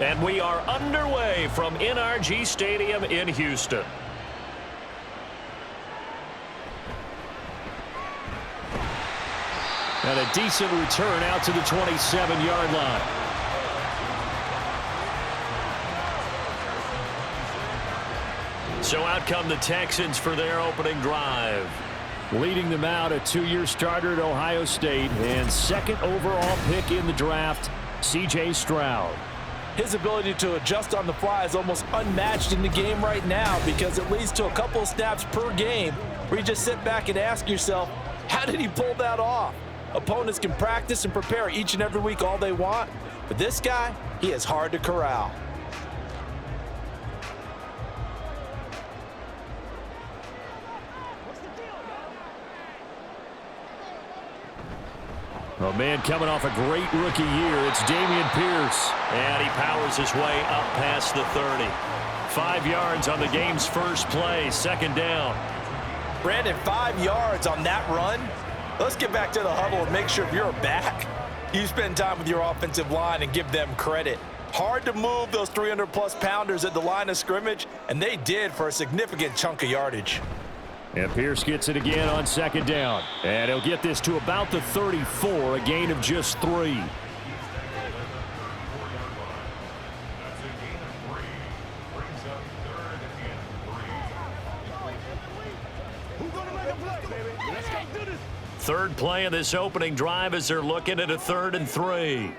And we are underway from NRG Stadium in Houston. And a decent return out to the 27-yard line. So out come the Texans for their opening drive. Leading them out, a 2-year starter at Ohio State and second overall pick in the draft, C.J. Stroud. His ability to adjust on the fly is almost unmatched in the game right now because it leads to a couple of snaps per game where you just sit back and ask yourself, how did he pull that off? Opponents can practice and prepare each and every week all they want, but this guy, he is hard to corral. A man coming off a great rookie year. It's Dameon Pierce. And he powers his way up past the 30. 5 yards on the game's first play. Second down. Brandon, 5 yards on that run. Let's get back to the huddle and make sure if you're back, you spend time with your offensive line and give them credit. Hard to move those 300-plus pounders at the line of scrimmage, and they did for a significant chunk of yardage. And Pierce gets it again on second down. And he'll get this to about the 34, a gain of just 3. Third play of this opening drive as they're looking at a 3rd and 3.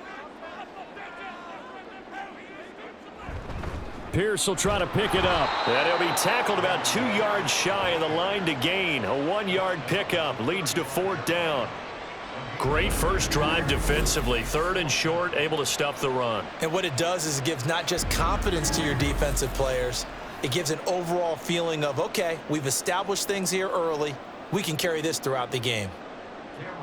Pierce will try to pick it up. And he'll be tackled about 2 yards shy of the line to gain. A 1-yard pickup leads to 4th down. Great first drive defensively. 3rd and short, able to stuff the run. And what it does is it gives not just confidence to your defensive players, it gives an overall feeling of, okay, we've established things here early. We can carry this throughout the game.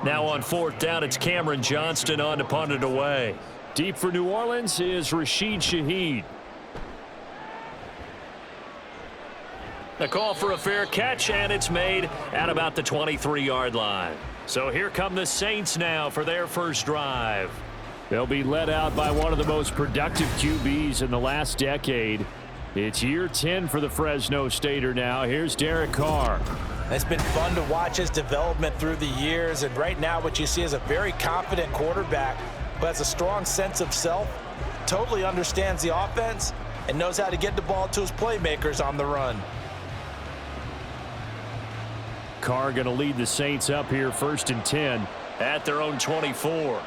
Now on 4th down, it's Cameron Johnston on to punt it away. Deep for New Orleans is Rashid Shaheed. The call for a fair catch, and it's made at about the 23-yard line. So here come the Saints now for their first drive. They'll be led out by one of the most productive QBs in the last decade. It's year 10 for the Fresno Stater now. Here's Derek Carr. It's been fun to watch his development through the years, and right now what you see is a very confident quarterback who has a strong sense of self, totally understands the offense, and knows how to get the ball to his playmakers on the run. Carr going to lead the Saints up here 1st and 10 at their own 24.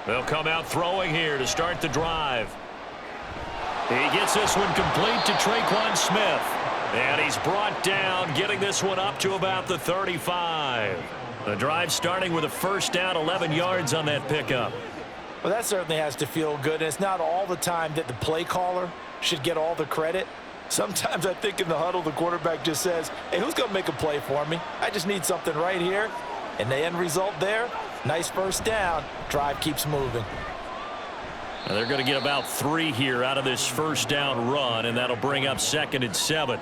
They'll come out throwing here to start the drive. He gets this one complete to Traquan Smith. And he's brought down, getting this one up to about the 35. The drive starting with a 1st down, 11 yards on that pickup. Well, that certainly has to feel good. And it's not all the time that the play caller should get all the credit. Sometimes I think in the huddle, the quarterback just says, hey, who's going to make a play for me? I just need something right here. And the end result there, nice 1st down. Drive keeps moving. Now they're going to get about 3 here out of this 1st down run, and that'll bring up 2nd and 7.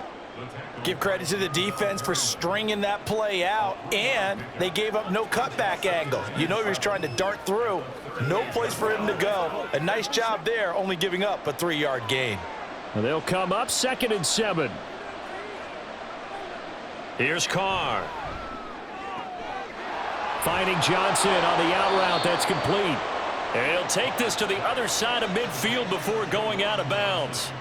Give credit to the defense for stringing that play out, and they gave up no cutback angle. You know he was trying to dart through. No place for him to go. A nice job there, only giving up a 3-yard gain. They'll come up 2nd and 7. Here's Carr. Finding Johnson on the out route. That's complete. And he'll take this to the other side of midfield before going out of bounds.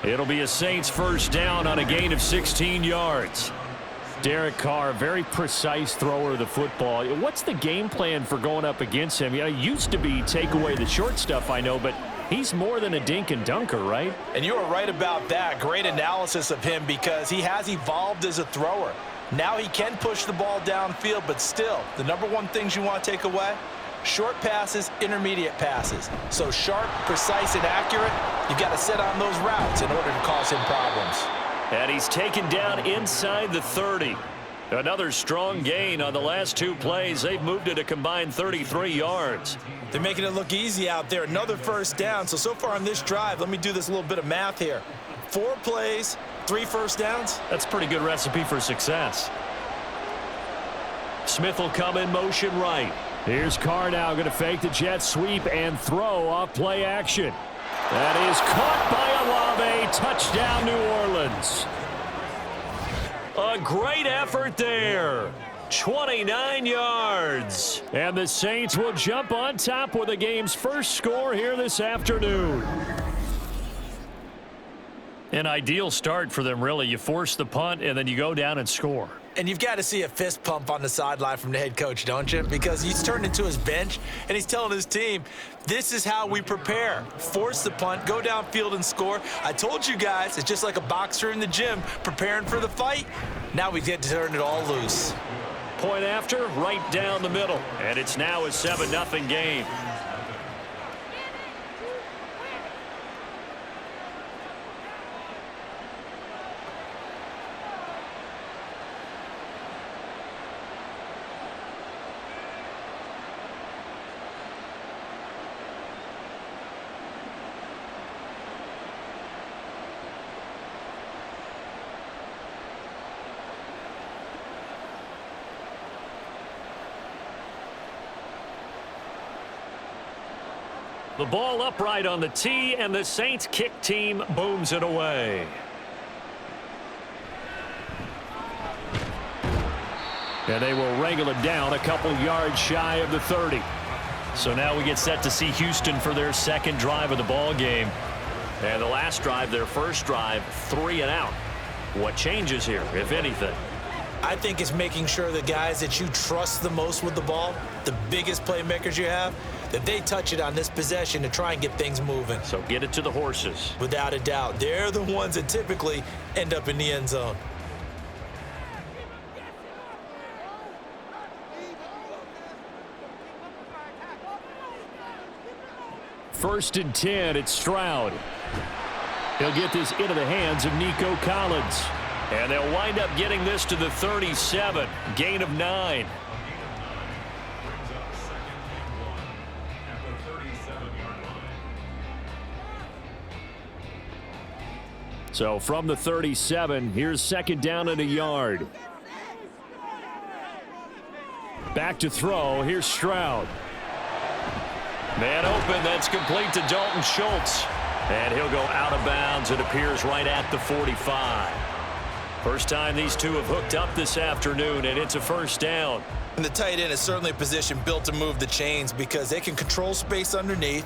It'll be a Saints 1st down on a gain of 16 yards. Derek Carr, very precise thrower of the football. What's the game plan for going up against him? You know, it used to be take away the short stuff, I know, but he's more than a dink and dunker, right? And you were right about that. Great analysis of him because he has evolved as a thrower. Now he can push the ball downfield, but still, the number one things you want to take away, short passes, intermediate passes. So sharp, precise, and accurate, you've got to sit on those routes in order to cause him problems. And he's taken down inside the 30. Another strong gain on the last 2 plays. They've moved it a combined 33 yards. They're making it look easy out there. Another 1st down. So far on this drive, let me do this little bit of math here. 4 plays, 3 1st downs. That's a pretty good recipe for success. Smith will come in motion right. Here's Carr now going to fake the jet sweep and throw off play action. That is caught by Olave. Touchdown, New Orleans. A great effort there. 29 yards. And the Saints will jump on top with the game's first score here this afternoon. An ideal start for them, really. You force the punt, and then you go down and score. And you've got to see a fist pump on the sideline from the head coach, don't you? Because he's turned into his bench, and he's telling his team, this is how we prepare. Force the punt, go downfield and score. I told you guys, it's just like a boxer in the gym preparing for the fight. Now we get to turn it all loose. Point after, right down the middle. And it's now a 7-0 game. The ball upright on the tee, and the Saints kick team booms it away. And they will wrangle it down a couple yards shy of the 30. So now we get set to see Houston for their second drive of the ball game. And the last drive, their first drive, 3 and out. What changes here, if anything? I think it's making sure the guys that you trust the most with the ball, the biggest playmakers you have, that they touch it on this possession to try and get things moving. So get it to the horses. Without a doubt. They're the ones that typically end up in the end zone. First and 10, it's Stroud. He'll get this into the hands of Nico Collins. And they'll wind up getting this to the 37. Gain of 9. So from the 37, here's second down and a yard. Back to throw. Here's Stroud. Man open. That's complete to Dalton Schultz. And he'll go out of bounds. It appears right at the 45. First time these two have hooked up this afternoon, and it's a first down. And the tight end is certainly a position built to move the chains because they can control space underneath.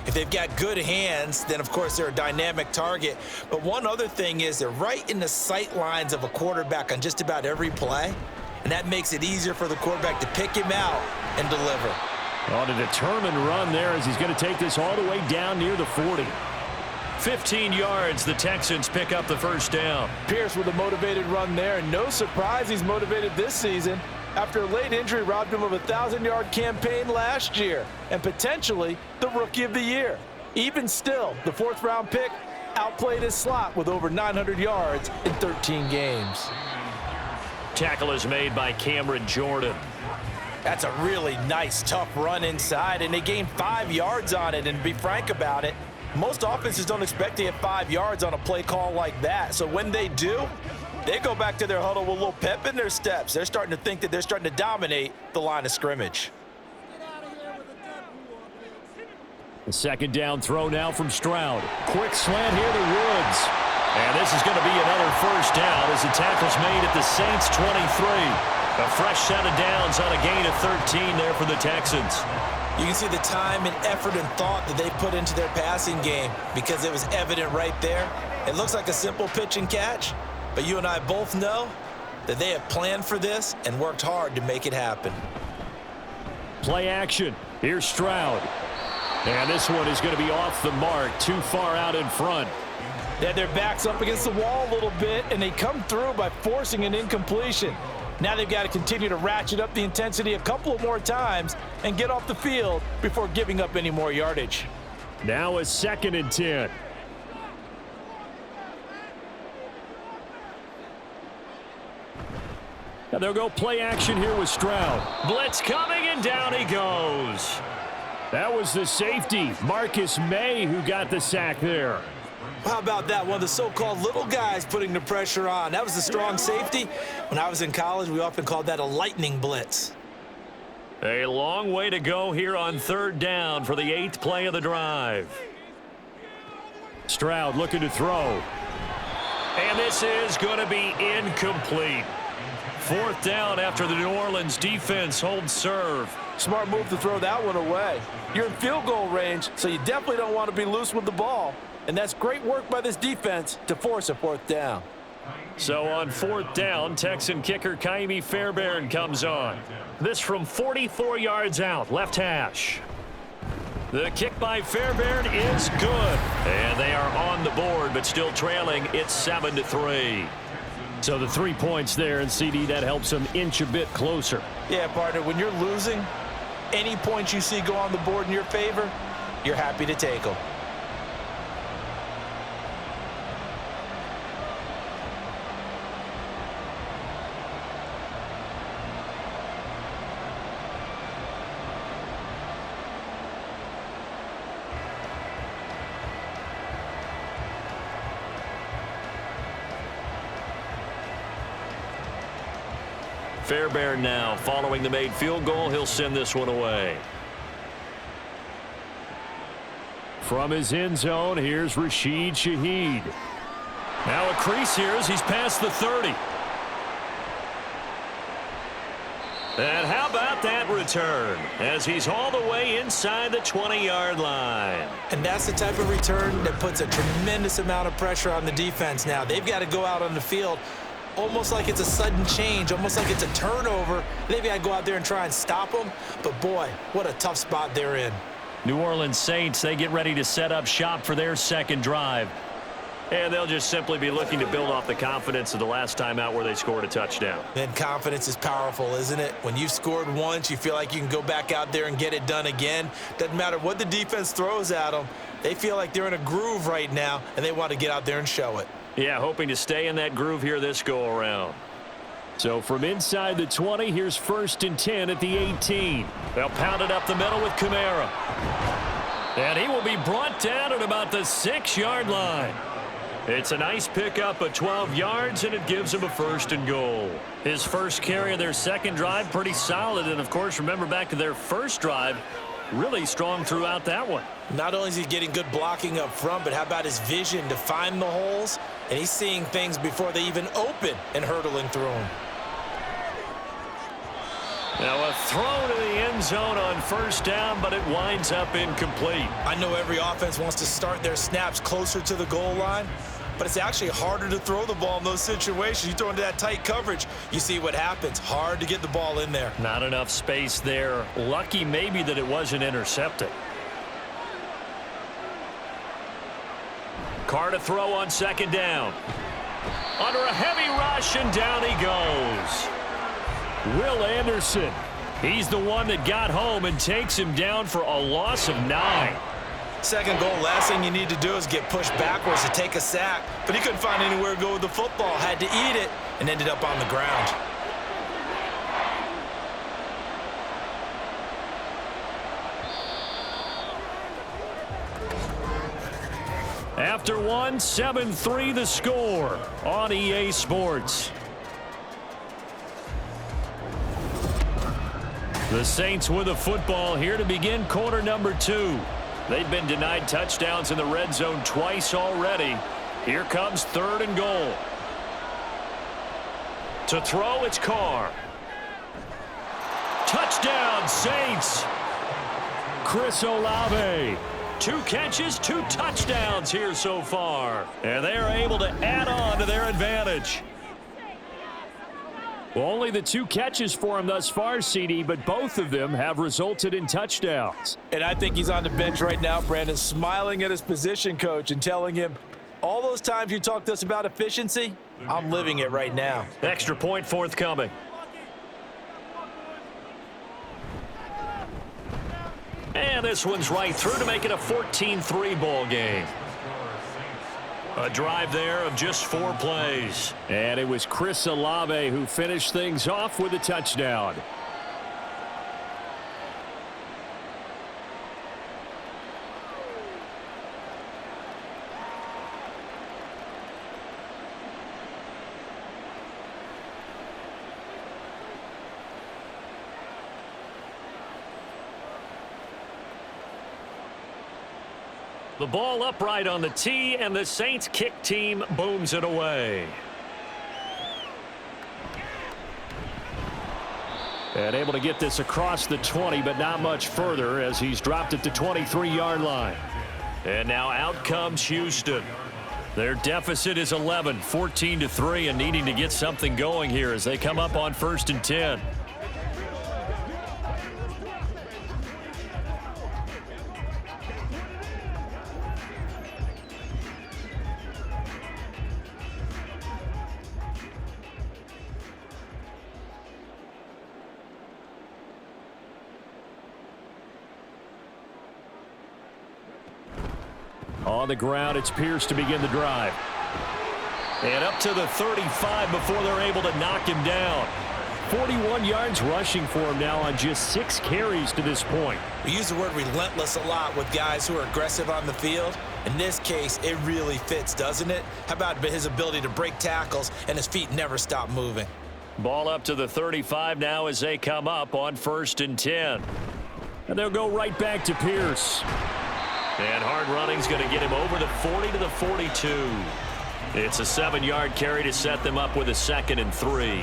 If they've got good hands, then, of course, they're a dynamic target. But one other thing is they're right in the sight lines of a quarterback on just about every play, and that makes it easier for the quarterback to pick him out and deliver. On a determined run there as he's going to take this all the way down near the 40. 15 yards, the Texans pick up the first down. Pierce with a motivated run there, and no surprise he's motivated this season after a late injury robbed him of a 1,000-yard campaign last year and potentially the Rookie of the Year. Even still, the fourth-round pick outplayed his slot with over 900 yards in 13 games. Tackle is made by Cameron Jordan. That's a really nice, tough run inside, and they gained 5 yards on it. And to be frank about it, most offenses don't expect to get 5 yards on a play call like that. So when they do, they go back to their huddle with a little pep in their steps. They're starting to think that they're starting to dominate the line of scrimmage. The second down throw now from Stroud. Quick slant here to Woods. And this is going to be another first down as the tackle's made at the Saints 23. A fresh set of downs on a gain of 13 there for the Texans. You can see the time and effort and thought that they put into their passing game because it was evident right there. It looks like a simple pitch and catch, but you and I both know that they have planned for this and worked hard to make it happen. Play action. Here's Stroud. And this one is going to be off the mark, too far out in front. They had their backs up against the wall a little bit, and they come through by forcing an incompletion. Now they've got to continue to ratchet up the intensity a couple of more times and get off the field before giving up any more yardage. Now a second and 10. Now they'll go play action here with Stroud. Blitz coming, and down he goes. That was the safety, Marcus May, who got the sack there. How about that? One of the so-called little guys putting the pressure on. That was the strong safety. When I was in college, we often called that a lightning blitz. A long way to go here on third down for the 8th play of the drive. Stroud looking to throw. And this is going to be incomplete. 4th down after the New Orleans defense holds serve. Smart move to throw that one away. You're in field goal range, so you definitely don't want to be loose with the ball. And that's great work by this defense to force a 4th down. So on 4th down, Texan kicker Kaimi Fairbairn comes on. This from 44 yards out, left hash. The kick by Fairbairn is good. And they are on the board, but still trailing. It's 7-3. So the 3 points there, and CD, that helps them inch a bit closer. Yeah, partner, when you're losing, any points you see go on the board in your favor, you're happy to take them. Fairbairn now, following the made field goal, he'll send this one away. From his end zone, here's Rashid Shaheed. Now a crease here as he's past the 30. And how about that return as he's all the way inside the 20-yard line. And that's the type of return that puts a tremendous amount of pressure on the defense now. They've got to go out on the field almost like it's a sudden change, almost like it's a turnover. They've got to go out there and try and stop them. But, boy, what a tough spot they're in. New Orleans Saints, they get ready to set up shop for their second drive. And they'll just simply be looking to build off the confidence of the last time out where they scored a touchdown. And confidence is powerful, isn't it? When you've scored once, you feel like you can go back out there and get it done again. Doesn't matter what the defense throws at them. They feel like they're in a groove right now, and they want to get out there and show it. Yeah, hoping to stay in that groove here this go-around. So from inside the 20, here's 1st and 10 at the 18. They'll pound it up the middle with Kamara. And he will be brought down at about the 6-yard line. It's a nice pickup of 12 yards, and it gives him a 1st and goal. His first carry of their second drive, pretty solid. And, of course, remember back to their first drive, really strong throughout that one. Not only is he getting good blocking up front, but how about his vision to find the holes? And he's seeing things before they even open and hurdling through them. Now a throw to the end zone on 1st down, but it winds up incomplete. I know every offense wants to start their snaps closer to the goal line, but it's actually harder to throw the ball in those situations. You throw into that tight coverage, you see what happens. Hard to get the ball in there. Not enough space there. Lucky maybe that it wasn't intercepted. Carr to throw on 2nd down. Under a heavy rush, and down he goes. Will Anderson. He's the one that got home and takes him down for a loss of 9. Second goal, last thing you need to do is get pushed backwards to take a sack. But he couldn't find anywhere to go with the football. Had to eat it and ended up on the ground. After one, 7-3 the score on EA Sports. The Saints with a football here to begin quarter number 2. They've been denied touchdowns in the red zone twice already. Here comes 3rd and goal. To throw, it's Carr. Touchdown, Saints. Chris Olave. 2 catches, 2 touchdowns here so far. And they are able to add on to their advantage. Well, only the 2 catches for him thus far, CD, but both of them have resulted in touchdowns. And I think he's on the bench right now, Brandon, smiling at his position coach and telling him, all those times you talked to us about efficiency, I'm living it right now. Extra point forthcoming. And this one's right through to make it a 14-3 ball game. A drive there of just 4 plays. And it was Chris Olave who finished things off with a touchdown. The ball upright on the tee, and the Saints kick team booms it away. And able to get this across the 20, but not much further as he's dropped it to 23-yard line. And now out comes Houston. Their deficit is 11, 14-3, and needing to get something going here as they come up on 1st and 10. On the ground, it's Pierce to begin the drive. And up to the 35 before they're able to knock him down. 41 yards rushing for him now on just 6 carries to this point. We use the word relentless a lot with guys who are aggressive on the field. In this case, it really fits, doesn't it? How about his ability to break tackles and his feet never stop moving? Ball up to the 35 now as they come up on 1st and 10. And they'll go right back to Pierce. And hard running's going to get him over the 40 to the 42. It's a 7-yard carry to set them up with a 2nd and 3.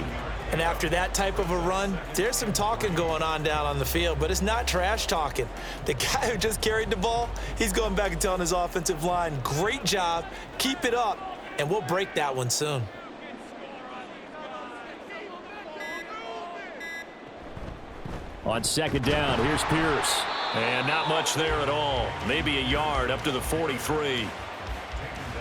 And after that type of a run, there's some talking going on down on the field, but it's not trash talking. The guy who just carried the ball, he's going back and telling his offensive line, great job, keep it up, and we'll break that one soon. On 2nd down, here's Pierce. And not much there at all. Maybe a yard up to the 43.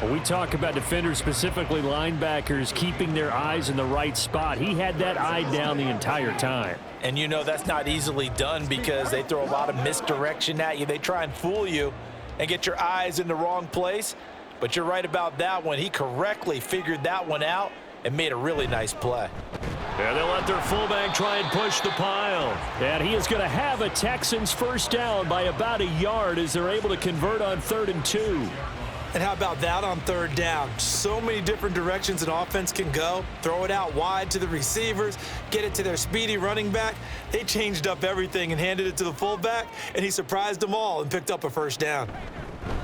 When we talk about defenders, specifically linebackers, keeping their eyes in the right spot, he had that eye down the entire time. And you know that's not easily done because they throw a lot of misdirection at you. They try and fool you and get your eyes in the wrong place. But you're right about that one. He correctly figured that one out and made a really nice play. And they'll let their fullback try and push the pile. And he is going to have a Texans first down by about a yard as they're able to convert on 3rd and 2. And how about that on 3rd down? So many different directions an offense can go. Throw it out wide to the receivers, get it to their speedy running back. They changed up everything and handed it to the fullback, and he surprised them all and picked up a first down.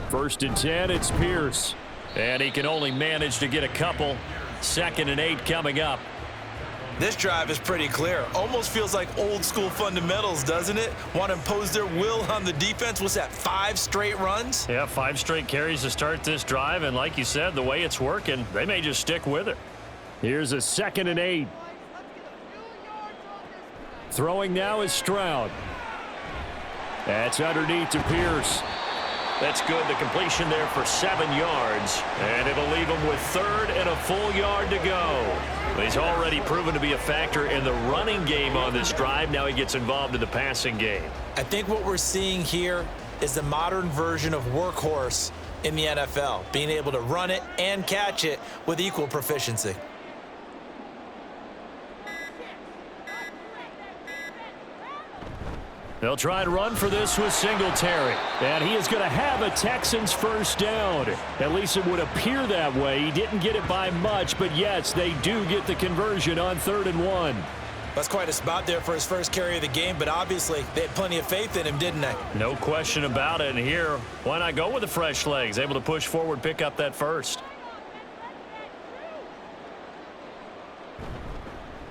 1st and 10, it's Pierce. And he can only manage to get a couple. 2nd and 8 coming up. This drive is pretty clear. Almost feels like old school fundamentals, doesn't it? Want to impose their will on the defense. What's that, 5 straight runs? Yeah, 5 straight carries to start this drive. And like you said, the way it's working, they may just stick with it. Here's a 2nd and 8. Throwing now is Stroud. That's underneath to Pierce. That's good. The completion there for 7 yards. And it'll leave him with 3rd and a full yard to go. He's already proven to be a factor in the running game on this drive. Now he gets involved in the passing game. I think what we're seeing here is the modern version of workhorse in the NFL, being able to run it and catch it with equal proficiency. They'll try and run for this with Singletary. And he is going to have a Texans first down. At least it would appear that way. He didn't get it by much, but yes, they do get the conversion on 3rd and 1. That's quite a spot there for his first carry of the game, but obviously they had plenty of faith in him, didn't they? No question about it. And here, why not go with the fresh legs? Able to push forward, pick up that first.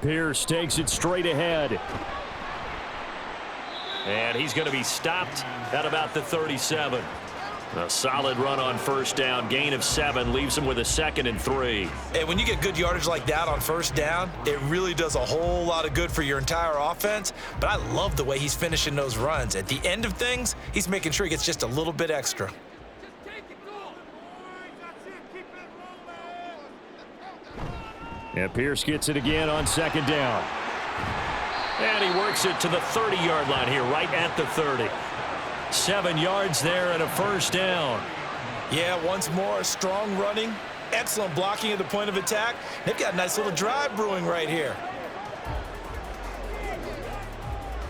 Pierce takes it straight ahead. And he's going to be stopped at about the 37. A solid run on first down. Gain of 7 leaves him with a 2nd and 3. And when you get good yardage like that on first down, it really does a whole lot of good for your entire offense. But I love the way he's finishing those runs. At the end of things, he's making sure he gets just a little bit extra. And Pierce gets it again on 2nd down. And he works it to the 30-yard line here, right at the 30. 7 yards there and a first down. Yeah, once more, strong running, excellent blocking at the point of attack. They've got a nice little drive brewing right here.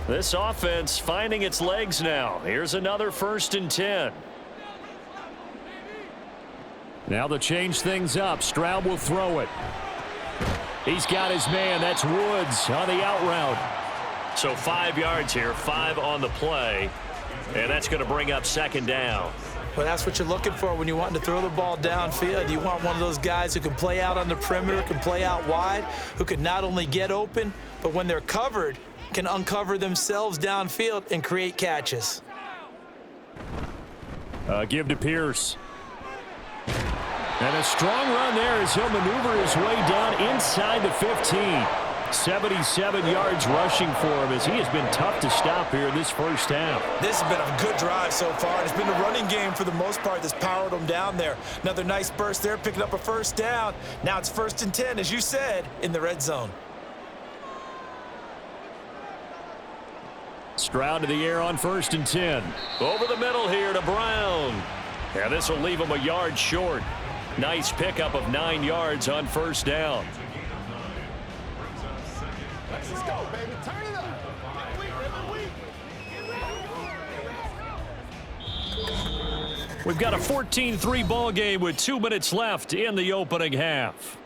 This offense finding its legs now. Here's another 1st and 10. Now they'll change things up. Stroud will throw it. He's got his man. That's Woods on the out route. So 5 yards here, 5 on the play. And that's going to bring up 2nd down. Well, that's what you're looking for when you want to throw the ball downfield. You want one of those guys who can play out on the perimeter, can play out wide, who can not only get open, but when they're covered, can uncover themselves downfield and create catches. Give to Pierce. And a strong run there as he'll maneuver his way down inside the 15. 77 yards rushing for him as he has been tough to stop here in this first half. This has been a good drive so far. It's been the running game for the most part that's powered them down there. Another nice burst there, picking up a first down. Now it's 1st and 10, as you said, in the red zone. Stroud to the air on 1st and 10. Over the middle here to Brown. And this will leave him a yard short. Nice pickup of 9 yards on 1st down. Let's go, baby. Turn it up. We've got a 14-3 ball game with 2 minutes left in the opening half.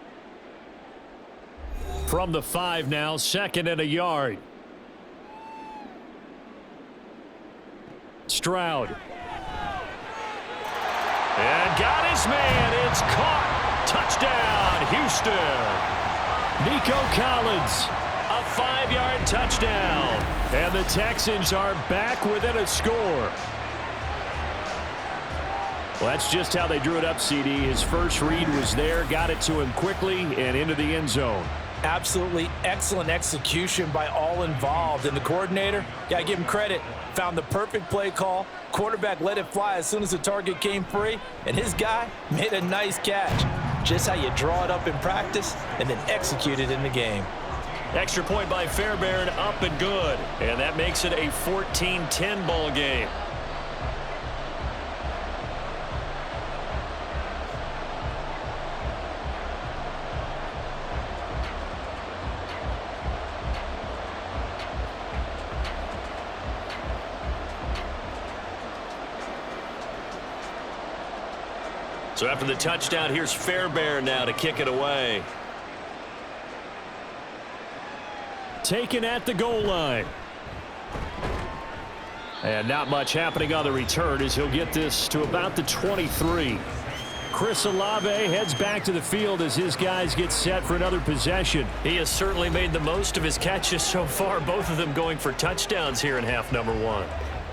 From the 5 now, 2nd and a yard. Stroud. And got his man. It's caught. Touchdown, Houston. Nico Collins, a 5-yard touchdown. And the Texans are back within a score. Well, that's just how they drew it up, CD. His first read was there, got it to him quickly, and into the end zone. Absolutely excellent execution by all involved. And the coordinator, got to give him credit, found the perfect play call. Quarterback let it fly as soon as the target came free, and his guy made a nice catch. Just how you draw it up in practice and then execute it in the game. Extra point by Fairbairn, up and good. And that makes it a 14-10 ball game. So after the touchdown, here's Fairbairn now to kick it away. Taken at the goal line. And not much happening on the return as he'll get this to about the 23. Chris Olave heads back to the field as his guys get set for another possession. He has certainly made the most of his catches so far, both of them going for touchdowns here in half number 1.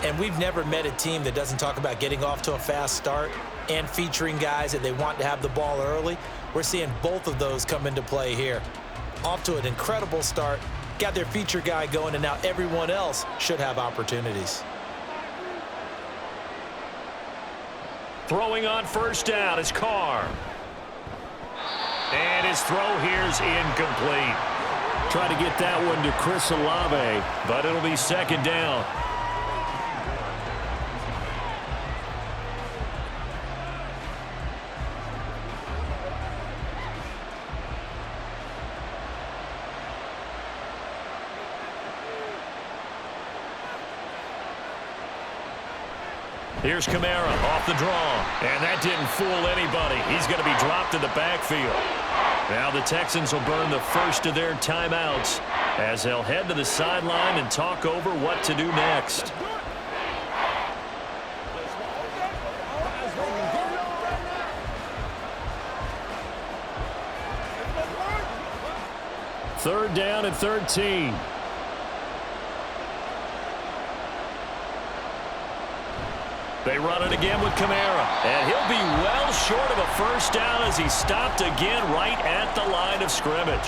And we've never met a team that doesn't talk about getting off to a fast start and featuring guys that they want to have the ball early. We're seeing both of those come into play here. Off to an incredible start, got their feature guy going, and now everyone else should have opportunities. Throwing on 1st down is Carr. And his throw here's incomplete. Try to get that one to Chris Olave, but it'll be 2nd down. Here's Kamara off the draw, and that didn't fool anybody. He's going to be dropped in the backfield. Now the Texans will burn the first of their timeouts as they'll head to the sideline and talk over what to do next. Third down and 13. They run it again with Kamara, and he'll be well short of a first down as he's stopped again right at the line of scrimmage.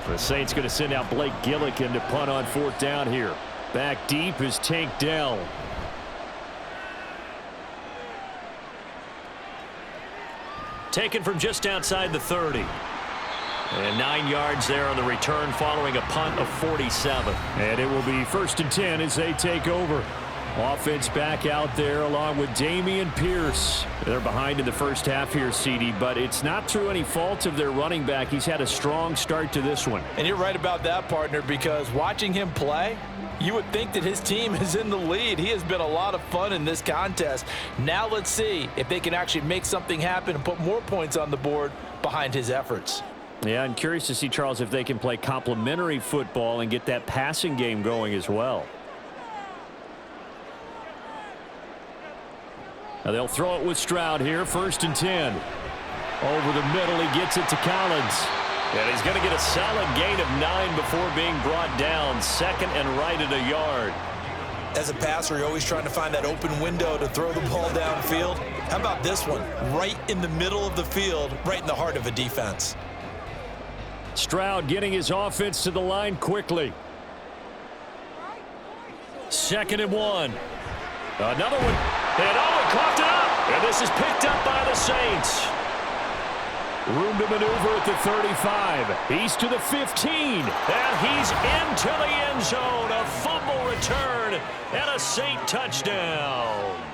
The Saints going to send out Blake Gillikin to punt on 4th down here. Back deep is Tank Dell. Taken from just outside the 30. And 9 yards there on the return following a punt of 47. And it will be 1st and 10 as they take over. Offense back out there along with Dameon Pierce. They're behind in the first half here, CD, but it's not through any fault of their running back. He's had a strong start to this one. And you're right about that, partner, because watching him play, you would think that his team is in the lead. He has been a lot of fun in this contest. Now let's see if they can actually make something happen and put more points on the board behind his efforts. Yeah, I'm curious to see, Charles, if they can play complementary football and get that passing game going as well. Now they'll throw it with Stroud here, 1st and 10. Over the middle, he gets it to Collins. And he's going to get a solid gain of 9 before being brought down, 2nd and right at a yard. As a passer, you're always trying to find that open window to throw the ball downfield. How about this one? Right in the middle of the field, right in the heart of a defense. Stroud getting his offense to the line quickly. 2nd and 1. Another one. And he coughed it up. And this is picked up by the Saints. Room to maneuver at the 35. He's to the 15. And he's into the end zone. A fumble return and a Saint touchdown.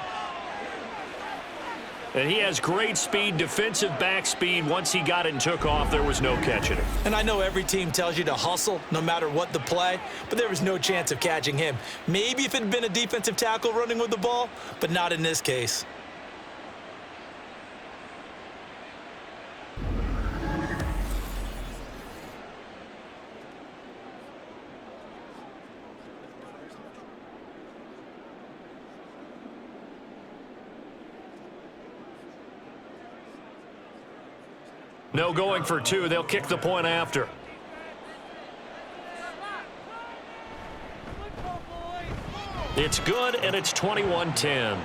And he has great speed, defensive back speed. Once he got it and took off, there was no catching him. And I know every team tells you to hustle no matter what the play, but there was no chance of catching him. Maybe if it had been a defensive tackle running with the ball, but not in this case. No going for 2. They'll kick the point after. It's good, and it's 21-10.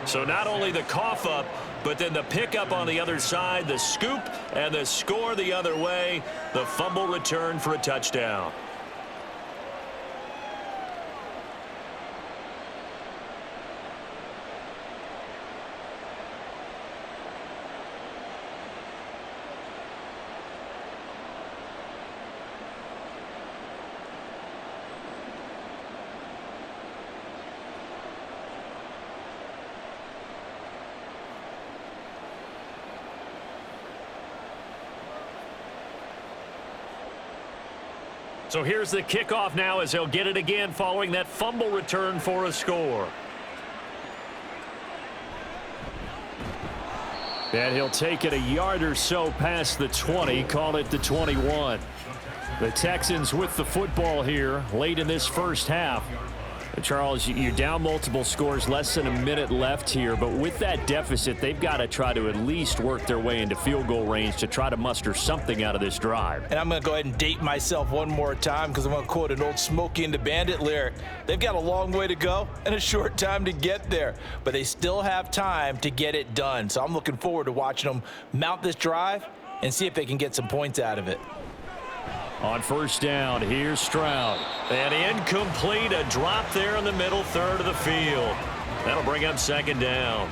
So not only the cough up, but then the pickup on the other side, the scoop, and the score the other way. The fumble return for a touchdown. So here's the kickoff now as they'll get it again following that fumble return for a score. And he'll take it a yard or so past the 20, call it the 21. The Texans with the football here late in this first half. Charles, you're down multiple scores, less than a minute left here, but with that deficit, they've got to try to at least work their way into field goal range to try to muster something out of this drive. And I'm going to go ahead and date myself one more time because I'm going to quote an old Smokey and the Bandit lyric. They've got a long way to go and a short time to get there, but they still have time to get it done. So I'm looking forward to watching them mount this drive and see if they can get some points out of it. On 1st down, here's Stroud. And incomplete, a drop there in the middle third of the field. That'll bring up 2nd down.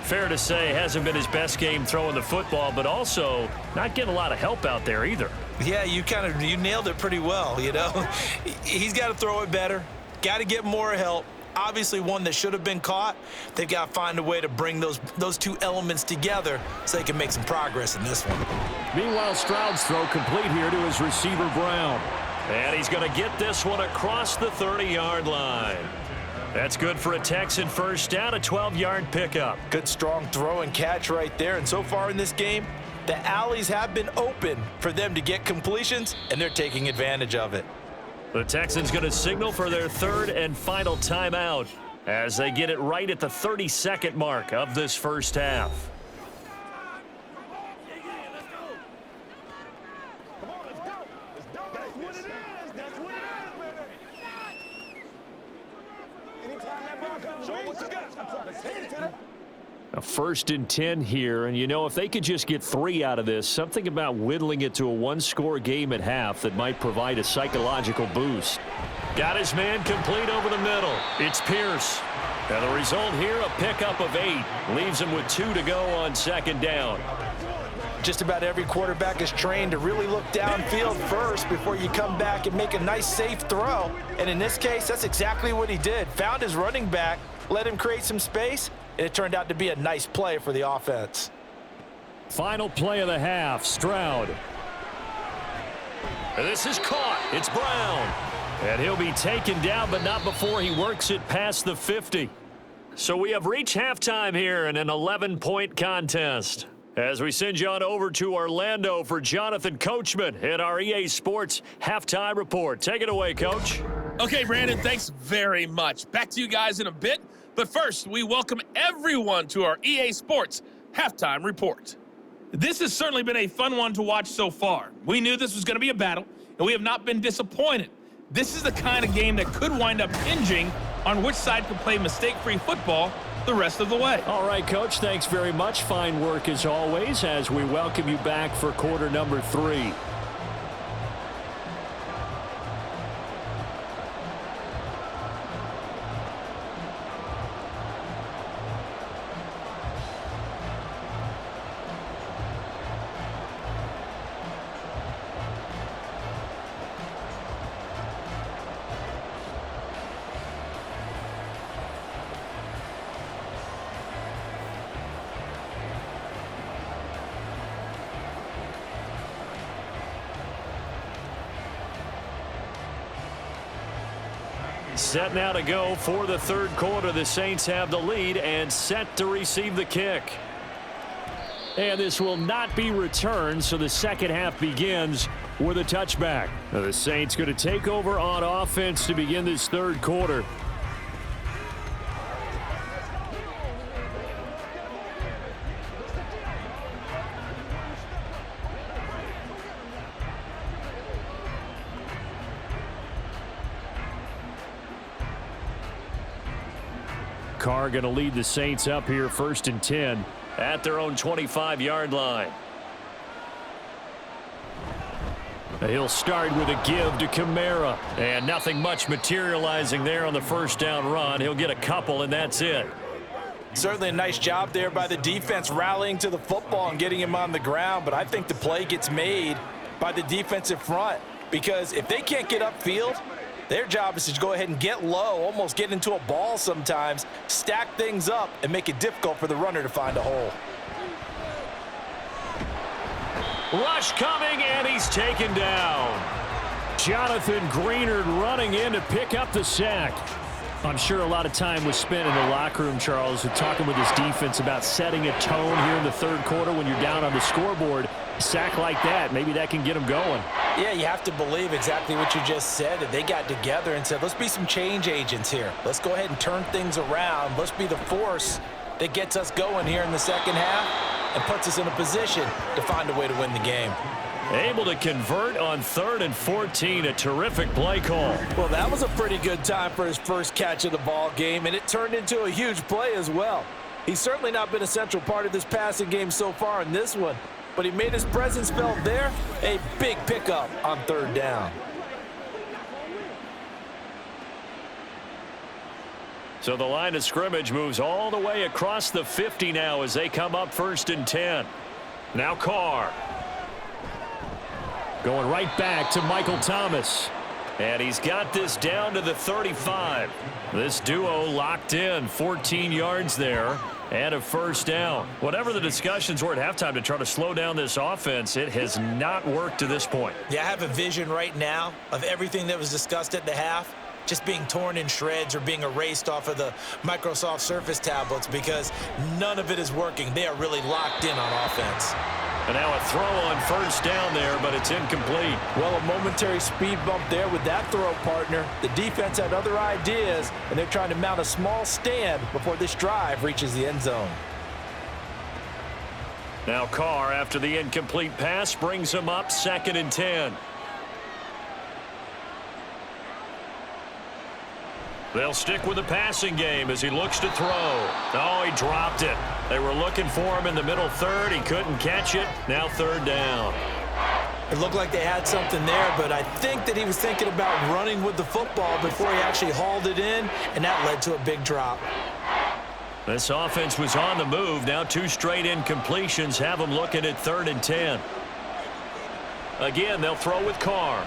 Fair to say, hasn't been his best game throwing the football, but also not getting a lot of help out there either. Yeah, you nailed it pretty well, you know. He's got to throw it better, got to get more help. Obviously one that should have been caught. They've got to find a way to bring those two elements together so they can make some progress in this one. Meanwhile, Stroud's throw complete here to his receiver, Brown. And he's going to get this one across the 30-yard line. That's good for a Texan first down, a 12-yard pickup. Good strong throw and catch right there. And so far in this game, the alleys have been open for them to get completions, and they're taking advantage of it. The Texans going to signal for their 3rd and final timeout as they get it right at the 32nd mark of this first half. A 1st and 10 here, and you know, if they could just get 3 out of this, something about whittling it to a 1-score game at half that might provide a psychological boost. Got his man complete over the middle. It's Pierce. And the result here, a pickup of 8. Leaves him with 2 to go on 2nd down. Just about every quarterback is trained to really look downfield first before you come back and make a nice, safe throw. And in this case, that's exactly what he did. Found his running back, let him create some space, and it turned out to be a nice play for the offense. Final play of the half, Stroud. This is caught. It's Brown. And he'll be taken down, but not before he works it past the 50. So we have reached halftime here in an 11-point contest. As we send you on over to Orlando for Jonathan Coachman in our EA Sports Halftime Report. Take it away, Coach. Okay, Brandon, thanks very much. Back to you guys in a bit. But first, we welcome everyone to our EA Sports Halftime Report. This has certainly been a fun one to watch so far. We knew this was going to be a battle, and we have not been disappointed. This is the kind of game that could wind up hinging on which side could play mistake-free football the rest of the way. All right, Coach, thanks very much. Fine work as always as we welcome you back for quarter number 3. Set now to go for the third quarter. The Saints have the lead and set to receive the kick. And this will not be returned, so the second half begins with a touchback. Now the Saints going to take over on offense to begin this third quarter. Carr going to lead the Saints up here 1st and 10 at their own 25-yard line. He'll start with a give to Kamara. And nothing much materializing there on the first down run. He'll get a couple, and that's it. Certainly a nice job there by the defense rallying to the football and getting him on the ground. But I think the play gets made by the defensive front, because if they can't get upfield, their job is to go ahead and get low, almost get into a ball sometimes, stack things up, and make it difficult for the runner to find a hole. Rush coming, and he's taken down. Jonathan Greenard running in to pick up the sack. I'm sure a lot of time was spent in the locker room, Charles, talking with his defense about setting a tone here in the third quarter when you're down on the scoreboard. A sack like that, maybe that can get them going. Yeah, you have to believe exactly what you just said, that they got together and said, let's be some change agents here. Let's go ahead and turn things around. Let's be the force that gets us going here in the second half and puts us in a position to find a way to win the game. Able to convert on 3rd and 14, a terrific play call. Well, that was a pretty good time for his first catch of the ball game, and it turned into a huge play as well. He's certainly not been a central part of this passing game so far in this one, but he made his presence felt there. A big pickup on 3rd down. So the line of scrimmage moves all the way across the 50 now as they come up 1st and 10. Now Carr. Going right back to Michael Thomas. And he's got this down to the 35. This duo locked in, 14 yards there. And a 1st down. Whatever the discussions were at halftime to try to slow down this offense, it has not worked to this point. Yeah, I have a vision right now of everything that was discussed at the half just being torn in shreds or being erased off of the Microsoft Surface tablets, because none of it is working. They are really locked in on offense. And now a throw on 1st down there, but it's incomplete. Well, a momentary speed bump there with that throw, partner. The defense had other ideas, and they're trying to mount a small stand before this drive reaches the end zone. Now Carr, after the incomplete pass, brings him up 2nd and 10. They'll stick with the passing game as he looks to throw. Oh, he dropped it. They were looking for him in the middle 3rd. He couldn't catch it. Now 3rd down. It looked like they had something there, but I think that he was thinking about running with the football before he actually hauled it in, and that led to a big drop. This offense was on the move. Now 2 straight incompletions have them looking at 3rd and 10. Again, they'll throw with Carr.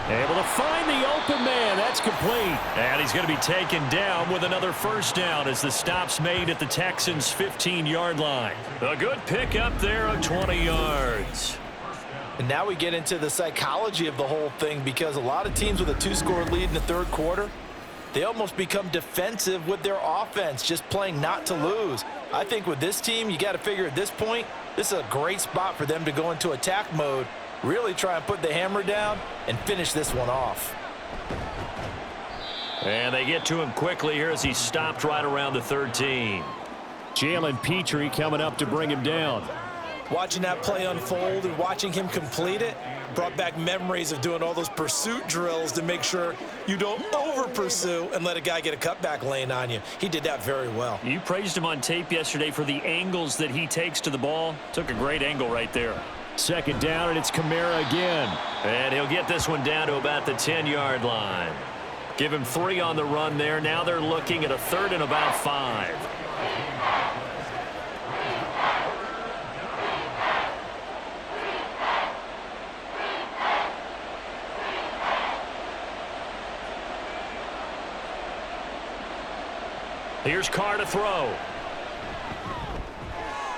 Able to find the open man. That's complete. And he's going to be taken down with another first down as the stop's made at the Texans' 15-yard line. A good pickup there of 20 yards. And now we get into the psychology of the whole thing, because a lot of teams with a 2-score lead in the 3rd quarter, they almost become defensive with their offense, just playing not to lose. I think with this team, you got to figure at this point, this is a great spot for them to go into attack mode, really try and put the hammer down and finish this one off. And they get to him quickly here as he stopped right around the 13. Jalen Petrie coming up to bring him down. Watching that play unfold and watching him complete it brought back memories of doing all those pursuit drills to make sure you don't over-pursue and let a guy get a cutback lane on you. He did that very well. You praised him on tape yesterday for the angles that he takes to the ball. Took a great angle right there. 2nd down, and it's Kamara again. And he'll get this one down to about the 10-yard line. Give him 3 on the run there. Now they're looking at a 3rd and about 5. Here's Carr to throw.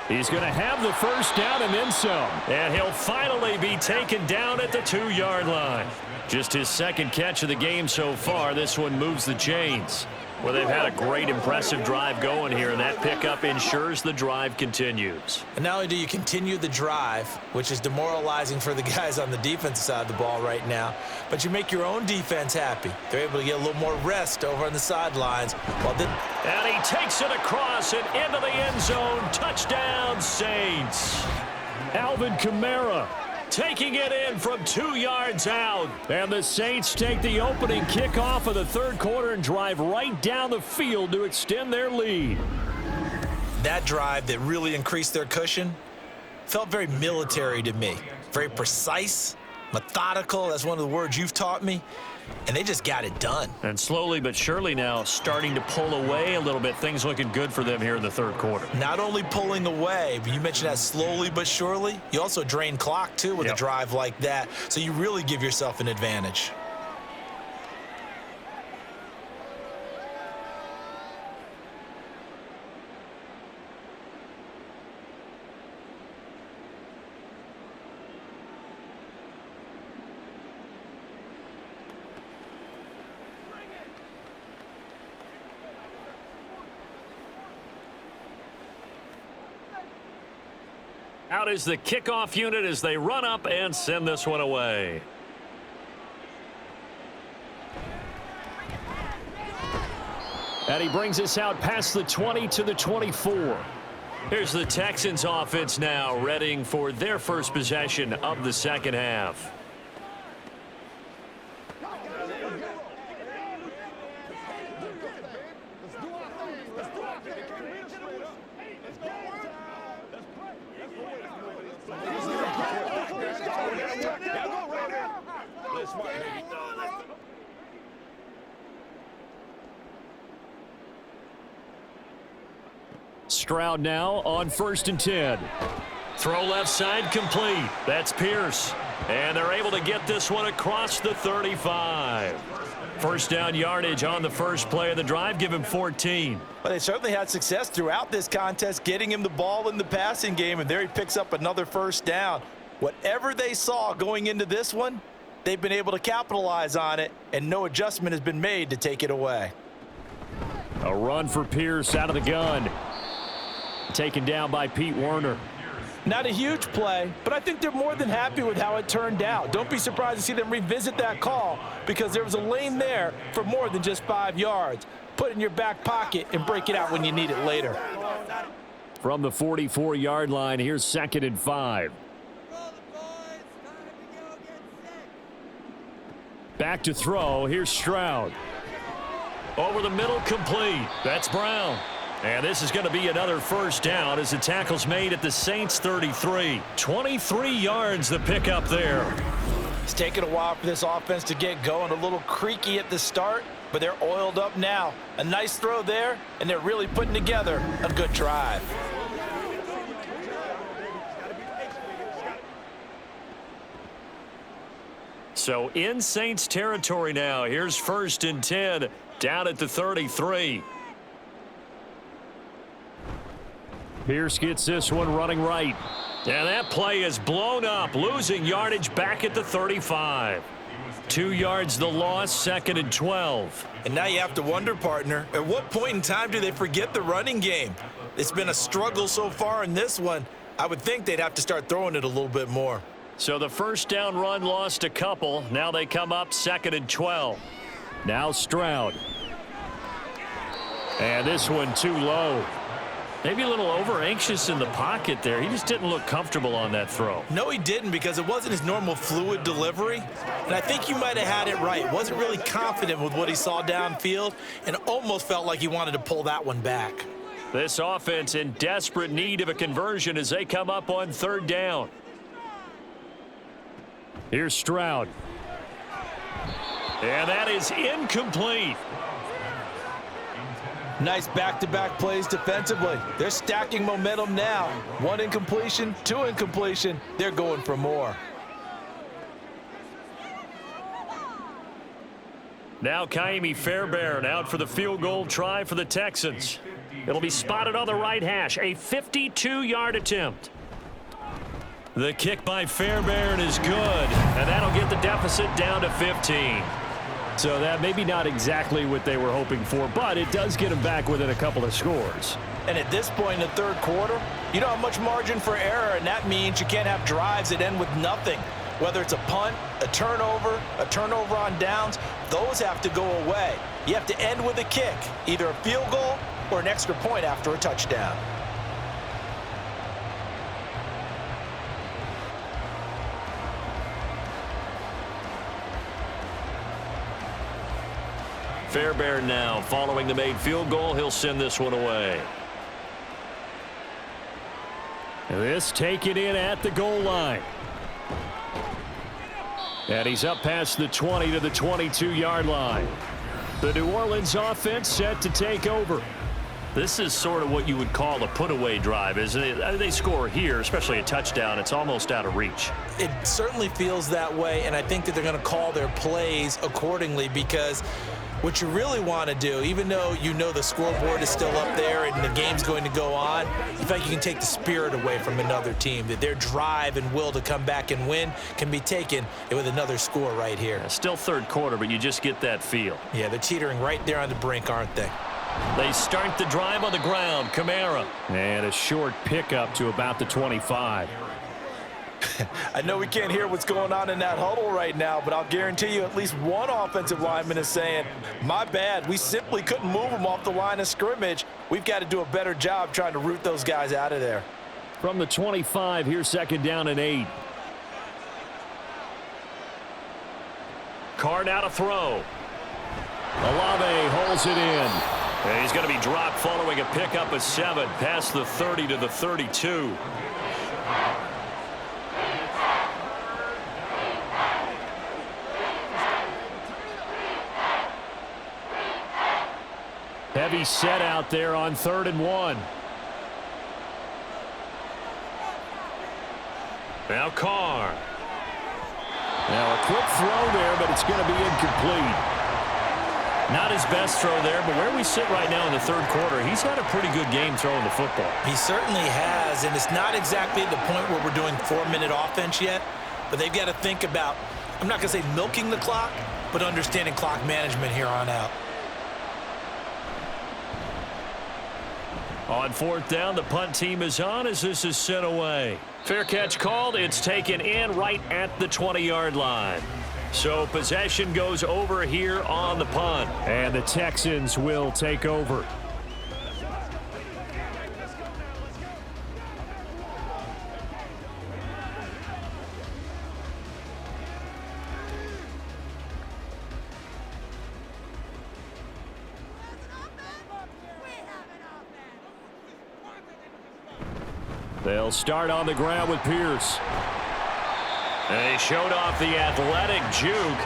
He's going to have the first down and then some. And he'll finally be taken down at the 2-yard line. Just his 2nd catch of the game so far. This one moves the chains. Well, they've had a great, impressive drive going here, and that pickup ensures the drive continues. And not only do you continue the drive, which is demoralizing for the guys on the defensive side of the ball right now, but you make your own defense happy. They're able to get a little more rest over on the sidelines. And he takes it across and into the end zone. Touchdown, Saints. Alvin Kamara taking it in from 2 yards out. And the Saints take the opening kickoff of the 3rd quarter and drive right down the field to extend their lead. That drive that really increased their cushion felt very military to me. Very precise, methodical. That's one of the words you've taught me. And they just got it done. And slowly but surely now starting to pull away a little bit. Things looking good for them here in the 3rd quarter. Not only pulling away, but you mentioned that slowly but surely. You also drain clock, too, with a drive like that. So you really give yourself an advantage. Out is the kickoff unit as they run up and send this one away. And he brings us out past the 20 to the 24. Here's the Texans offense now, readying for their first possession of the 2nd half. Stroud now on 1st and 10. Throw left side complete. That's Pierce. And they're able to get this one across the 35. First down yardage on the first play of the drive. Give him 14. Well, they certainly had success throughout this contest getting him the ball in the passing game, and there he picks up another first down. Whatever they saw going into this one, they've been able to capitalize on it, and no adjustment has been made to take it away. A run for Pierce out of the gun. Taken down by Pete Werner. Not a huge play, but I think they're more than happy with how it turned out. Don't be surprised to see them revisit that call, because there was a lane there for more than just 5 yards. Put it in your back pocket and break it out when you need it later. From the 44-yard line, here's 2nd and 5. Back to throw. Here's Stroud. Over the middle, complete. That's Brown. And this is going to be another first down as the tackle's made at the Saints' 33. 23 yards the pickup there. It's taken a while for this offense to get going. A little creaky at the start, but they're oiled up now. A nice throw there, and they're really putting together a good drive. So in Saints territory now. Here's 1st and 10 down at the 33. Pierce gets this one running right. And that play is blown up, losing yardage back at the 35. 2 yards the loss, 2nd and 12. And now you have to wonder, partner, at what point in time do they forget the running game? It's been a struggle so far in this one. I would think they'd have to start throwing it a little bit more. So the first down run lost a couple. Now they come up 2nd and 12. Now Stroud. And this one too low. Maybe a little over-anxious in the pocket there. He just didn't look comfortable on that throw. No, he didn't, because it wasn't his normal fluid delivery. And I think you might have had it right. Wasn't really confident with what he saw downfield and almost felt like he wanted to pull that one back. This offense in desperate need of a conversion as they come up on 3rd down. Here's Stroud. And that is incomplete. Nice back-to-back plays defensively. They're stacking momentum now. 1 incompletion, 2 incompletion. They're going for more. Now Kaimi Fairbairn out for the field goal try for the Texans. It'll be spotted on the right hash. A 52-yard attempt. The kick by Fairbairn is good, and that'll get the deficit down to 15. So that maybe not exactly what they were hoping for, but it does get them back within a couple of scores. And at this point in the 3rd quarter, you don't have much margin for error, and that means you can't have drives that end with nothing. Whether it's a punt, a turnover on downs, those have to go away. You have to end with a kick, either a field goal or an extra point after a touchdown. Fairbairn now following the made field goal. He'll send this one away. This taken in at the goal line. And he's up past the 20 to the 22-yard line. The New Orleans offense set to take over. This is sort of what you would call a put-away drive, isn't it? They score here, especially a touchdown. It's almost out of reach. It certainly feels that way, and I think that they're going to call their plays accordingly, because what you really want to do, even though you know the scoreboard is still up there and the game's going to go on, in fact, you can take the spirit away from another team, that their drive and will to come back and win can be taken with another score right here. Still 3rd quarter, but you just get that feel. Yeah, they're teetering right there on the brink, aren't they? They start the drive on the ground. Kamara. And a short pickup to about the 25. I know we can't hear what's going on in that huddle right now, but I'll guarantee you at least one offensive lineman is saying, my bad, we simply couldn't move them off the line of scrimmage. We've got to do a better job trying to root those guys out of there. From the 25, here's 2nd down and 8. Card out a throw. Olave holds it in. And he's going to be dropped following a pickup of 7 past the 30 to the 32. Heavy set out there on 3rd and 1. Now Carr. Now a quick throw there, but it's going to be incomplete. Not his best throw there, but where we sit right now in the 3rd quarter, he's had a pretty good game throwing the football. He certainly has, and it's not exactly the point where we're doing 4-minute offense yet, but they've got to think about, I'm not going to say milking the clock, but understanding clock management here on out. On 4th down, the punt team is on as this is sent away. Fair catch called. It's taken in right at the 20-yard line. So possession goes over here on the punt. And the Texans will take over. They'll start on the ground with Pierce. They showed off the athletic juke.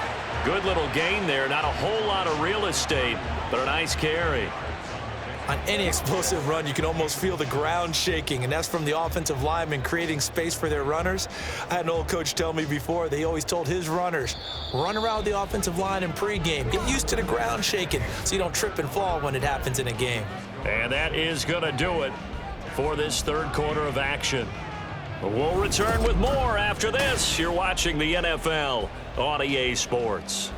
Good little gain there. Not a whole lot of real estate, but a nice carry. On any explosive run, you can almost feel the ground shaking, and that's from the offensive linemen creating space for their runners. I had an old coach tell me before, they always told his runners, run around the offensive line in pregame. Get used to the ground shaking so you don't trip and fall when it happens in a game. And that is going to do it for this third quarter of action. We'll return with more after this. You're watching the NFL on EA Sports.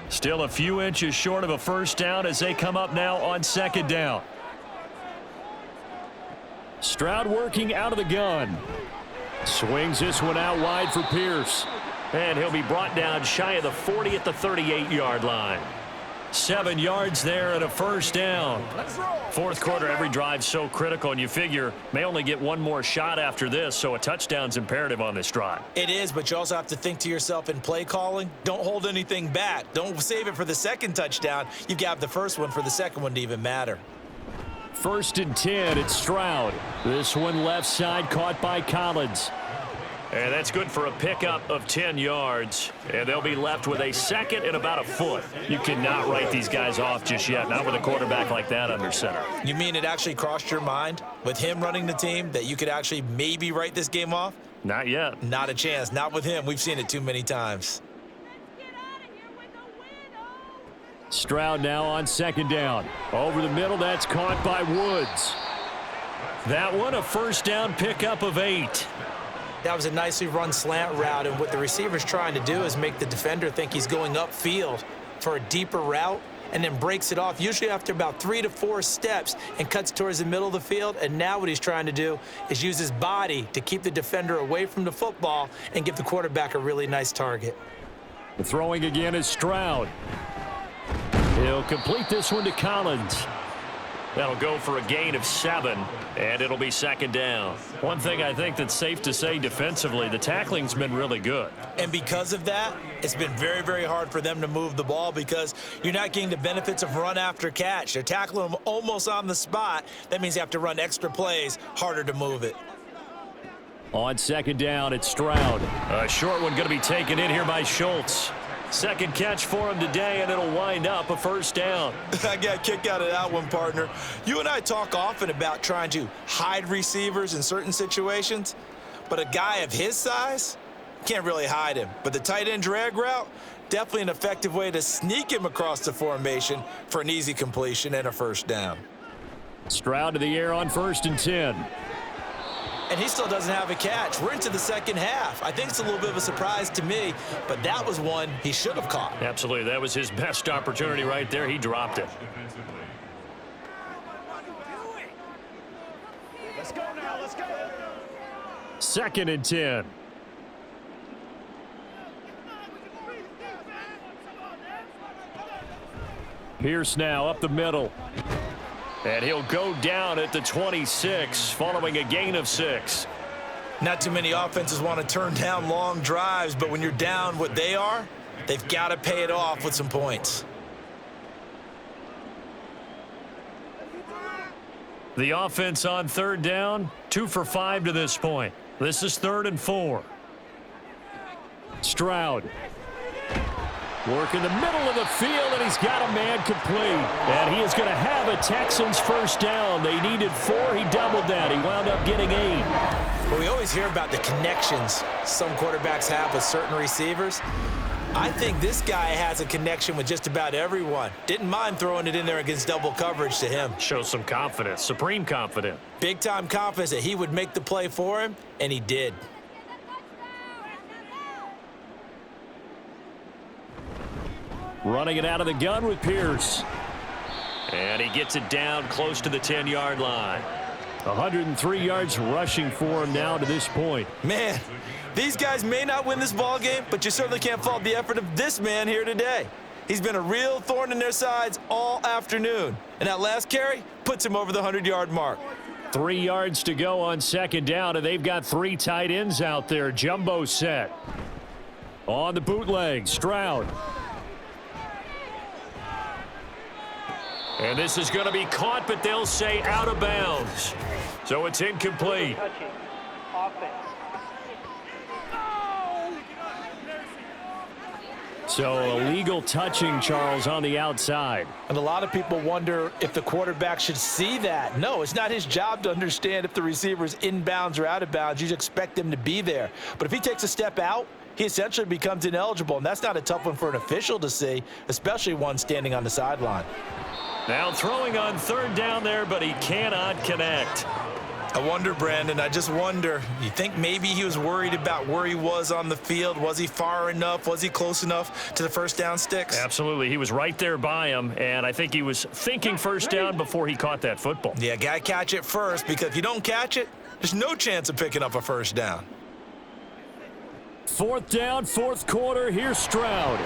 Still a few inches short of a first down as they come up now on second down. Stroud working out of the gun. Swings this one out wide for Pierce. And he'll be brought down shy of the 40 at the 38-yard line. 7 yards there and a first down. Fourth quarter, every drive so critical, and you figure may only get one more shot after this, so a touchdown's imperative on this drive. It is, but you also have to think to yourself in play calling, don't hold anything back. Don't save it for the second touchdown. You've got the first one for the second one to even matter. 1st and 10, it's Stroud. This one left side caught by Collins. And that's good for a pickup of 10 yards. And they'll be left with a second and about a foot. You cannot write these guys off just yet, not with a quarterback like that under center. You mean it actually crossed your mind with him running the team that you could actually maybe write this game off? Not yet. Not a chance. Not with him. We've seen it too many times. Stroud now on second down. Over the middle, that's caught by Woods. That one, a first down pickup of 8. That was a nicely run slant route, and what the receiver's trying to do is make the defender think he's going upfield for a deeper route and then breaks it off, usually after about 3 to 4 steps, and cuts towards the middle of the field. And now what he's trying to do is use his body to keep the defender away from the football and give the quarterback a really nice target. Throwing again is Stroud. He'll complete this one to Collins. That'll go for a gain of 7, and it'll be second down. One thing I think that's safe to say defensively, the tackling's been really good. And because of that, it's been very, very hard for them to move the ball because you're not getting the benefits of run after catch. They're tackling them almost on the spot. That means you have to run extra plays, harder to move it. On second down, it's Stroud. A short one going to be taken in here by Schultz. Second catch for him today, and it'll wind up a first down. I got a kick out of that one, partner. You and I talk often about trying to hide receivers in certain situations, but a guy of his size can't really hide him. But the tight end drag route, definitely an effective way to sneak him across the formation for an easy completion and a first down. Stroud to the air on 1st and 10. And he still doesn't have a catch. We're into the second half. I think it's a little bit of a surprise to me, but that was one he should have caught. Absolutely. That was his best opportunity right there. He dropped it. Let's go now, let's go. 2nd and 10. Pierce now up the middle. And he'll go down at the 26 following a gain of 6. Not too many offenses want to turn down long drives, but when you're down what they are, they've got to pay it off with some points. The offense on 3rd down, 2 for 5 to this point. This is 3rd and 4. Stroud. Work in the middle of the field, and he's got a man complete. And he is going to have a Texans first down. They needed 4. He doubled that. He wound up getting 8. Well, we always hear about the connections some quarterbacks have with certain receivers. I think this guy has a connection with just about everyone. Didn't mind throwing it in there against double coverage to him. Shows some confidence, supreme confidence. Big-time confidence that he would make the play for him, and he did. Running it out of the gun with Pierce. And he gets it down close to the 10-yard line. 103 yards rushing for him now to this point. Man, these guys may not win this ball game, but you certainly can't fault the effort of this man here today. He's been a real thorn in their sides all afternoon. And that last carry puts him over the 100-yard mark. 3 yards to go on second down, and they've got 3 tight ends out there. Jumbo set. On the bootleg, Stroud. And this is going to be caught, but they'll say out of bounds. So it's incomplete. So illegal touching, Charles, on the outside. And a lot of people wonder if the quarterback should see that. No, it's not his job to understand if the receiver is inbounds or out of bounds. You just expect him to be there. But if he takes a step out, he essentially becomes ineligible, and that's not a tough one for an official to see, especially one standing on the sideline. Now throwing on third down there, but he cannot connect. I wonder, Brandon, I just wonder, you think maybe he was worried about where he was on the field? Was he far enough? Was he close enough to the first down sticks? Absolutely. He was right there by him, and I think he was thinking first down before he caught that football. Yeah, got to catch it first, because if you don't catch it, there's no chance of picking up a first down. Fourth down, fourth quarter. Here's Stroud.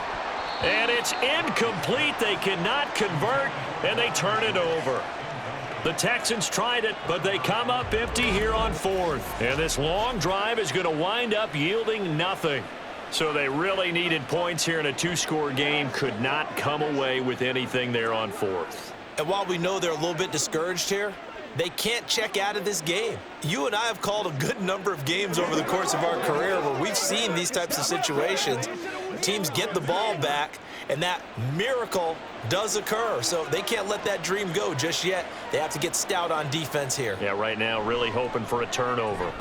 And it's incomplete. They cannot convert, and they turn it over. The Texans tried it, but they come up empty here on fourth. And this long drive is going to wind up yielding nothing. So they really needed points here in a two-score game. Could not come away with anything there on fourth. And while we know they're a little bit discouraged here, they can't check out of this game. You and I have called a good number of games over the course of our career where we've seen these types of situations. Teams get the ball back, and that miracle does occur. So they can't let that dream go just yet. They have to get stout on defense here. Yeah, right now really hoping for a turnover.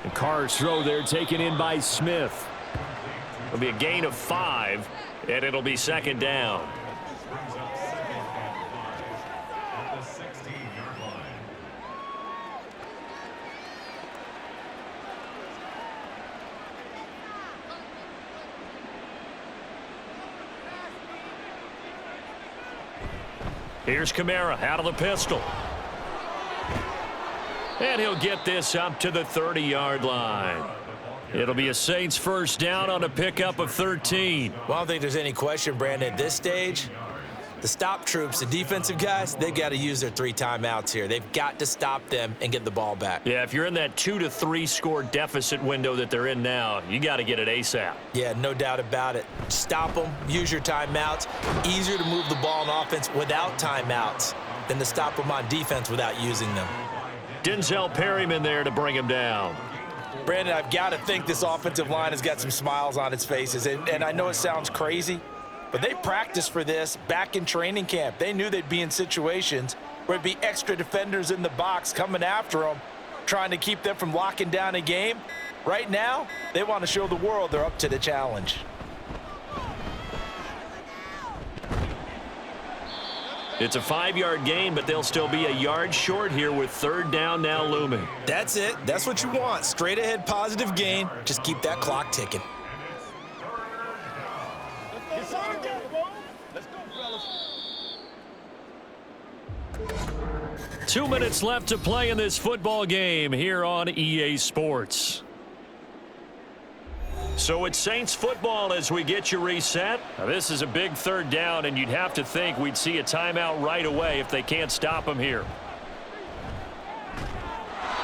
And Carr's throw there taken in by Smith. It'll be a gain of 5, and it'll be second down. Here's Kamara out of the pistol. And he'll get this up to the 30-yard line. It'll be a Saints first down on a pickup of 13. Well, I don't think there's any question, Brandon, at this stage, the stop troops, the defensive guys, they've got to use their 3 timeouts here. They've got to stop them and get the ball back. Yeah, if you're in that 2 to 3 score deficit window that they're in now, you got to get it ASAP. Yeah, no doubt about it. Stop them, use your timeouts. Easier to move the ball on offense without timeouts than to stop them on defense without using them. Denzel Perryman there to bring him down. Brandon, I've got to think this offensive line has got some smiles on its faces. And I know it sounds crazy, but they practiced for this back in training camp. They knew they'd be in situations where it'd be extra defenders in the box coming after them, trying to keep them from locking down a game. Right now, they want to show the world they're up to the challenge. It's a 5-yard gain, but they'll still be a yard short here with third down now looming. That's it. That's what you want. Straight ahead positive gain. Just keep that clock ticking. Let's go, fellas. 2 minutes left to play in this football game here on EA Sports. So it's Saints football as we get you reset. Now, this is a big third down, and you'd have to think we'd see a timeout right away if they can't stop them here.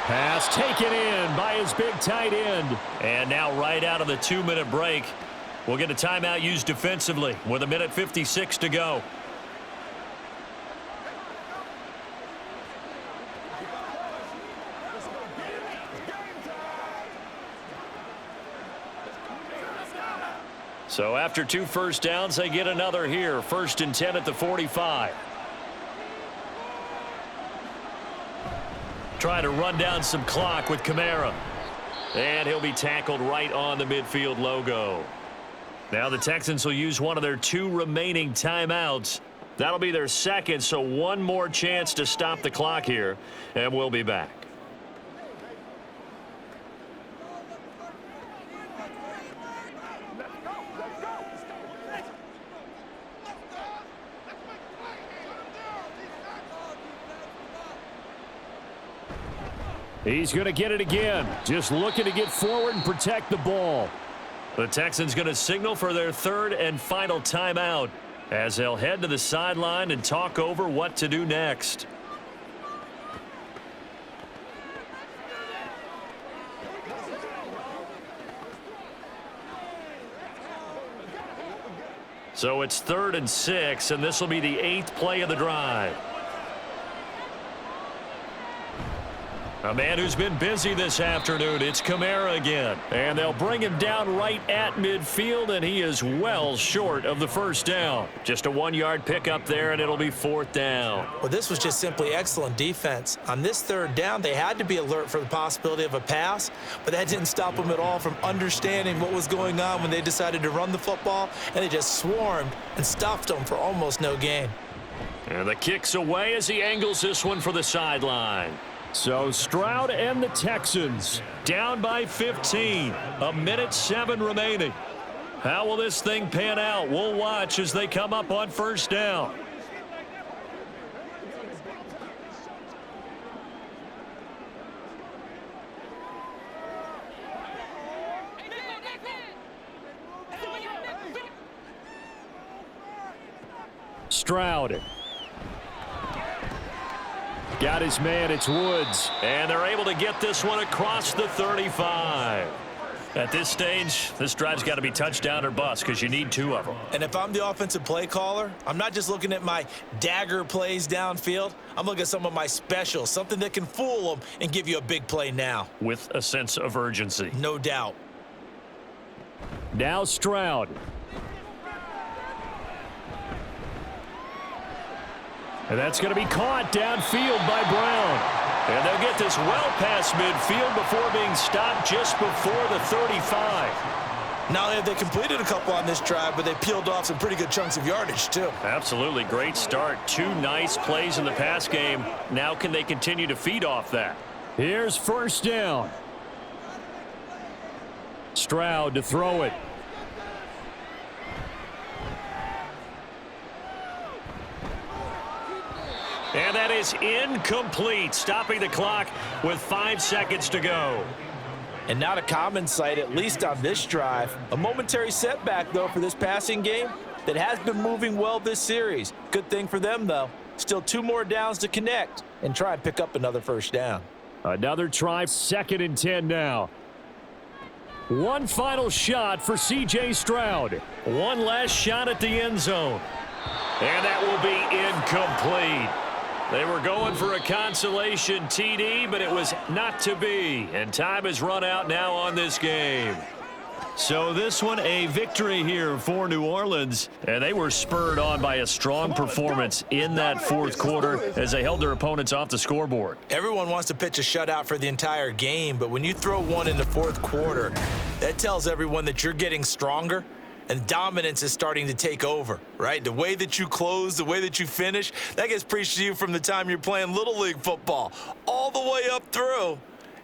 Pass taken in by his big tight end. And now right out of the 2-minute break, we'll get a timeout used defensively with 1:56 to go. So after 2 first downs, they get another here. 1st and 10 at the 45. Try to run down some clock with Kamara. And he'll be tackled right on the midfield logo. Now the Texans will use one of their 2 remaining timeouts. That'll be their second, so one more chance to stop the clock here. And we'll be back. He's going to get it again. Just looking to get forward and protect the ball. The Texans going to signal for their 3rd and final timeout as they'll head to the sideline and talk over what to do next. So it's 3rd and 6, and this will be the 8th play of the drive. A man who's been busy this afternoon. It's Kamara again. And they'll bring him down right at midfield, and he is well short of the first down. Just a 1-yard pickup there, and it'll be 4th down. Well, this was just simply excellent defense. On this 3rd down, they had to be alert for the possibility of a pass, but that didn't stop them at all from understanding what was going on when they decided to run the football, and they just swarmed and stuffed them for almost no gain. And the kick's away as he angles this one for the sideline. So Stroud and the Texans down by 15. 1:07 remaining. How will this thing pan out? We'll watch as they come up on 1st down. Stroud. Got his man, it's Woods. And they're able to get this one across the 35. At this stage, this drive's got to be touchdown or bust because you need 2 of them. And if I'm the offensive play caller, I'm not just looking at my dagger plays downfield. I'm looking at some of my specials, something that can fool them and give you a big play now. With a sense of urgency. No doubt. Now Stroud. And that's going to be caught downfield by Brown. And they'll get this well past midfield before being stopped just before the 35. Not only have they completed a couple on this drive, but they peeled off some pretty good chunks of yardage, too. Absolutely. Great start. 2 nice plays in the pass game. Now can they continue to feed off that? Here's 1st down. Stroud to throw it. And that is incomplete, stopping the clock with 5 seconds to go. And not a common sight, at least on this drive. A momentary setback, though, for this passing game that has been moving well this series. Good thing for them, though. Still 2 more downs to connect and try and pick up another 1st down. Another try, 2nd and 10 now. One final shot for C.J. Stroud. One last shot at the end zone. And that will be incomplete. They were going for a consolation TD, but it was not to be. And time has run out now on this game. So this one, a victory here for New Orleans. And they were spurred on by a strong performance in that 4th quarter as they held their opponents off the scoreboard. Everyone wants to pitch a shutout for the entire game, but when you throw one in the 4th quarter, that tells everyone that you're getting stronger. And dominance is starting to take over, right? The way that you close, the way that you finish, that gets preached to you from the time you're playing Little League football all the way up through.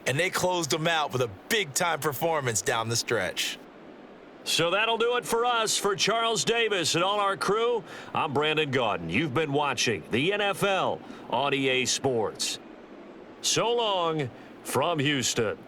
And they closed them out with a big-time performance down the stretch. So that'll do it for us. For Charles Davis and all our crew, I'm Brandon Gaudin. You've been watching the NFL on EA Sports. So long from Houston.